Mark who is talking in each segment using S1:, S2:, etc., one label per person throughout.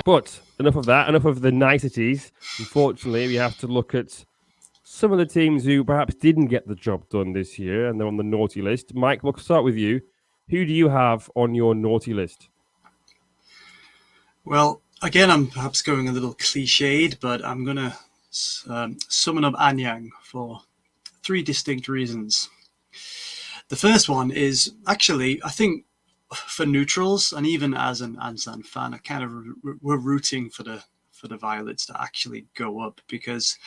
S1: But enough of that, enough of the niceties. Unfortunately, we have to look at some of the teams who perhaps didn't get the job done this year and they're on the naughty list. Mike, we'll start with you. Who do you have on your naughty list?
S2: Well, again, I'm perhaps going a little cliched, but I'm going to summon up Anyang for three distinct reasons. The first one is actually, I think, for neutrals, and even as an Ansan fan, I kind of we're rooting for the Violets to actually go up because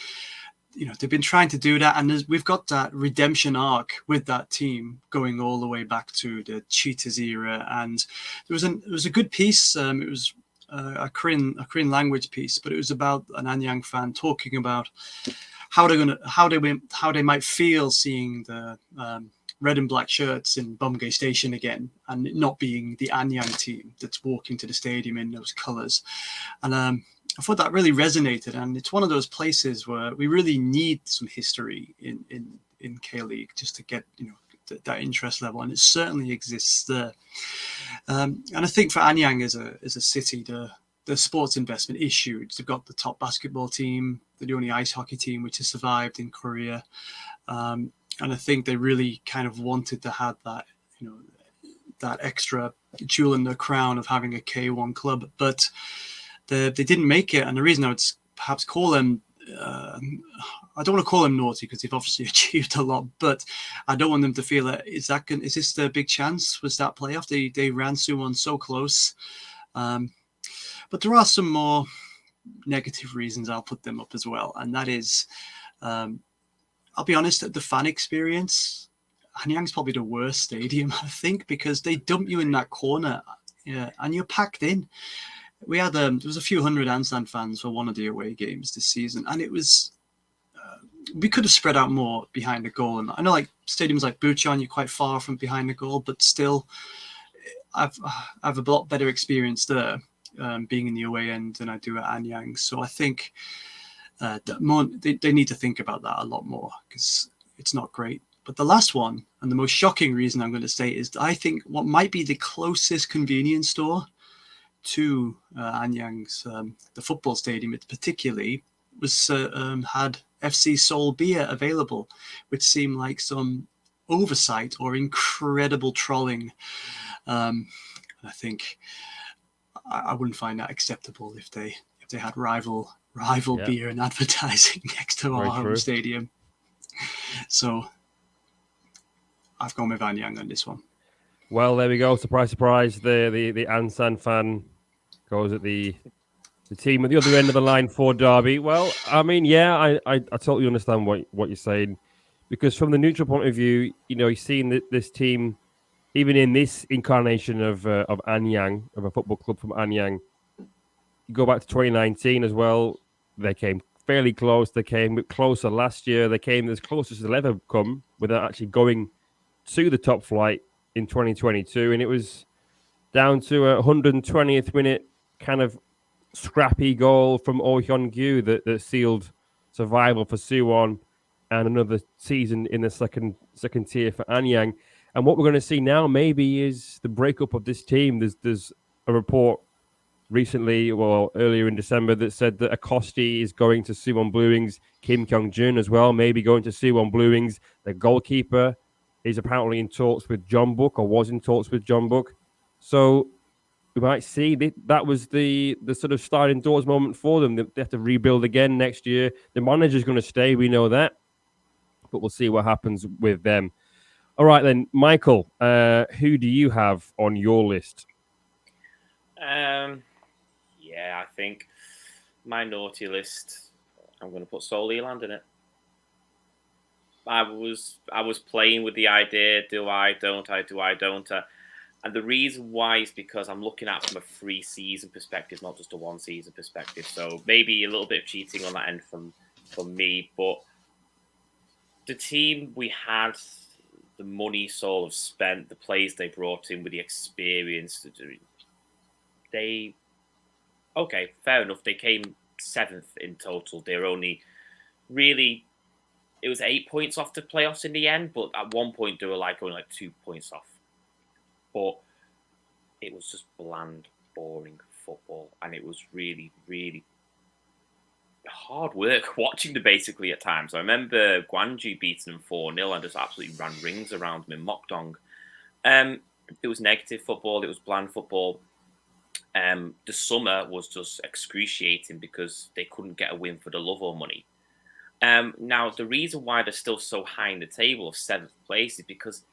S2: they've been trying to do that, and we've got that redemption arc with that team going all the way back to the Cheetahs era, and it was a good piece. It was a Korean language piece, but it was about an Anyang fan talking about how they might feel seeing the red and black shirts in Bumgay Station again, and it not being the Anyang team that's walking to the stadium in those colours. And I thought that really resonated, and it's one of those places where we really need some history in K-League just to get that interest level, and it certainly exists there. And I think for Anyang as a city, the sports investment is huge. They've got the top basketball team, they're the only ice hockey team which has survived in Korea. And I think they really kind of wanted to have that, that extra jewel in the crown of having a K1 club, but they didn't make it. And the reason I would perhaps call them, I don't want to call them naughty because they've obviously achieved a lot, but I don't want them to feel that is this the big chance? Was that playoff? They ran Suwon so close. But there are some more negative reasons I'll put them up as well. And that is, I'll be honest, the fan experience, Hanyang's probably the worst stadium, I think, because they dump you in that corner, and you're packed in. We had there was a few hundred Ansan fans for one of the away games this season, and it was we could have spread out more behind the goal. And I know, like stadiums like Bucheon, you're quite far from behind the goal, but still, I've a lot better experience there being in the away end than I do at Anyang. So I think they need to think about that a lot more because it's not great. But the last one, and the most shocking reason I'm going to say, is I think what might be the closest convenience store to Anyang's the football stadium, it particularly was had FC Seoul beer available, which seemed like some oversight or incredible trolling. I think I wouldn't find that acceptable if they had rival beer and advertising next to our home stadium. So I've gone with Anyang on this one.
S1: Well, there we go. Surprise, surprise. The Ansan fan goes at the team at the other end of the line for Derby. Well, I mean, yeah, I totally understand what you're saying, because from the neutral point of view, you've seen this team, even in this incarnation of Anyang, of a football club from Anyang. You go back to 2019 as well. They came fairly close. They came closer last year. They came as close as they'll ever come without actually going to the top flight in 2022, and it was down to a 120th minute kind of scrappy goal from Oh Hyun-gyu that sealed survival for Suwon and another season in the second tier for Anyang. And what we're going to see now maybe is the breakup of this team. There's a report recently, well, earlier in December, that said that Acosti is going to Suwon Blue Wings, Kim Kyung-jun as well, maybe going to Suwon Blue Wings. The goalkeeper is apparently in talks with John Book, or was in talks with John Book. So we might see that was the sort of starting doors moment for them. They have to rebuild again next year. The manager's going to stay, we know that, but we'll see what happens with them. All right then, Michael, who do you have on your list?
S3: Yeah, I think my naughty list, I'm going to put Seoul Eland in it. I was playing with the idea, do I, don't I, do I, don't I? And the reason why is because I'm looking at it from a 3-season perspective, not just a 1-season perspective. So maybe a little bit of cheating on that end from me. But the team we had, the money Seoul have spent, the players they brought in with the experience, okay, fair enough. They came 7th in total. They're only really, it was 8 points off the playoffs in the end, but at one point they were only 2 points off. But it was just bland, boring football, and it was really, really hard work watching them basically at times. I remember Guangzhou beating them 4-0 and just absolutely ran rings around them in Mokdong. It was negative football, it was bland football. The summer was just excruciating because they couldn't get a win for the love or money. Now, the reason why they're still so high in the table of 7th place is because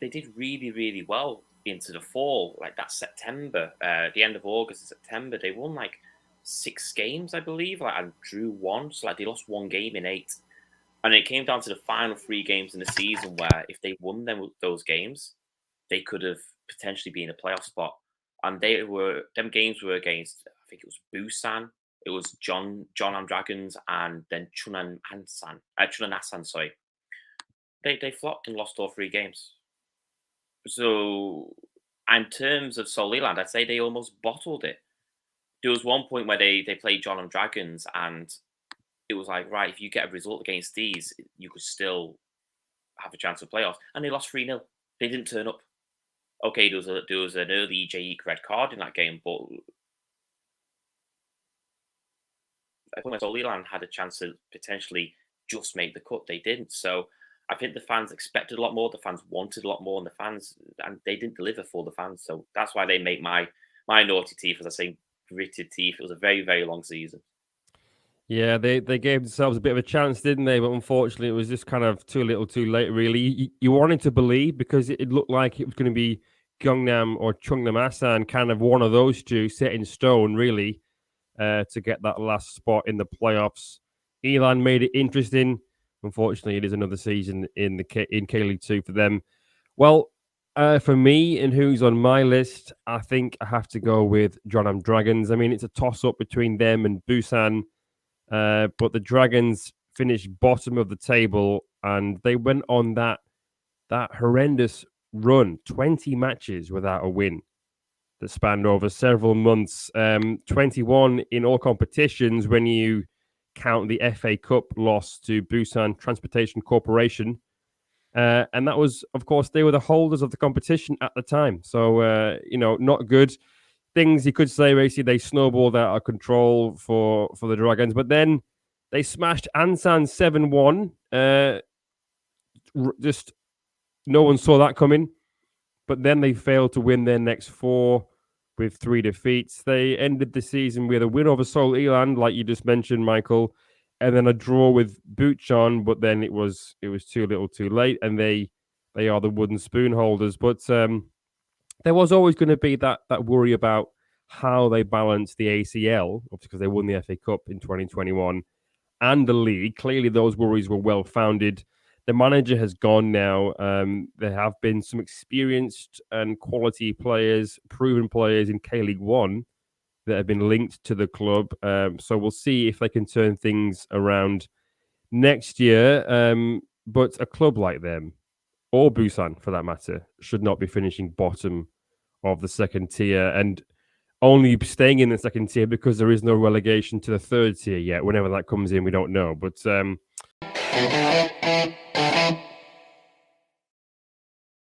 S3: they did really, really well into the fall, like that September, the end of August and September. They won like 6 games, I believe, and drew 1. So like they lost 1 game in 8. And it came down to the final 3 games in the season where if they won those games, they could have potentially been in a playoff spot. And them games were against, I think it was Busan, it was Jeonnam Dragons, and then Chunan Asan, sorry. They flopped and lost all 3 games. So, in terms of Seoul Leland, I'd say they almost bottled it. There was one point where they played Jeonnam Dragons, and it was like, right, if you get a result against these, you could still have a chance of playoffs. And they lost 3-0. They didn't turn up. Okay, there was an early Jaik red card in that game, but I think Seoul Leland had a chance to potentially just make the cut. They didn't. So I think the fans expected a lot more. The fans wanted a lot more, and they didn't deliver for the fans. So that's why they make my naughty teeth, as I say, gritted teeth. It was a very, very long season.
S1: Yeah, they gave themselves a bit of a chance, didn't they? But unfortunately, it was just kind of too little, too late. Really, you wanted to believe because it looked like it was going to be Gyeongnam or Cheongnam Asan, kind of one of those two set in stone, really, to get that last spot in the playoffs. Elan made it interesting. Unfortunately, it is another season in K-League 2 for them. Well, for me and who's on my list, I think I have to go with Jeonnam Dragons. I mean, it's a toss-up between them and Busan. But the Dragons finished bottom of the table, and they went on that horrendous run, 20 matches without a win that spanned over several months. 21 in all competitions when you count the FA Cup loss to Busan Transportation Corporation. And that was, of course, they were the holders of the competition at the time. So, not good. Things you could say, basically, they snowballed out of control for the Dragons, but then they smashed Ansan 7-1. Just no one saw that coming. But then they failed to win their next 4 with 3 defeats. They ended the season with a win over Seoul Eland, like you just mentioned, Michael, and then a draw with Bucheon, but then it was too little too late, and they are the wooden spoon holders. But there was always going to be that worry about how they balance the ACL, because they won the FA Cup in 2021, and the league. Clearly, those worries were well-founded. The manager has gone now. There have been some experienced and quality players, proven players in K-League 1 that have been linked to the club. So we'll see if they can turn things around next year. But a club like them, or Busan for that matter, should not be finishing bottom of the second tier and only staying in the second tier because there is no relegation to the third tier yet. Whenever that comes in, we don't know. But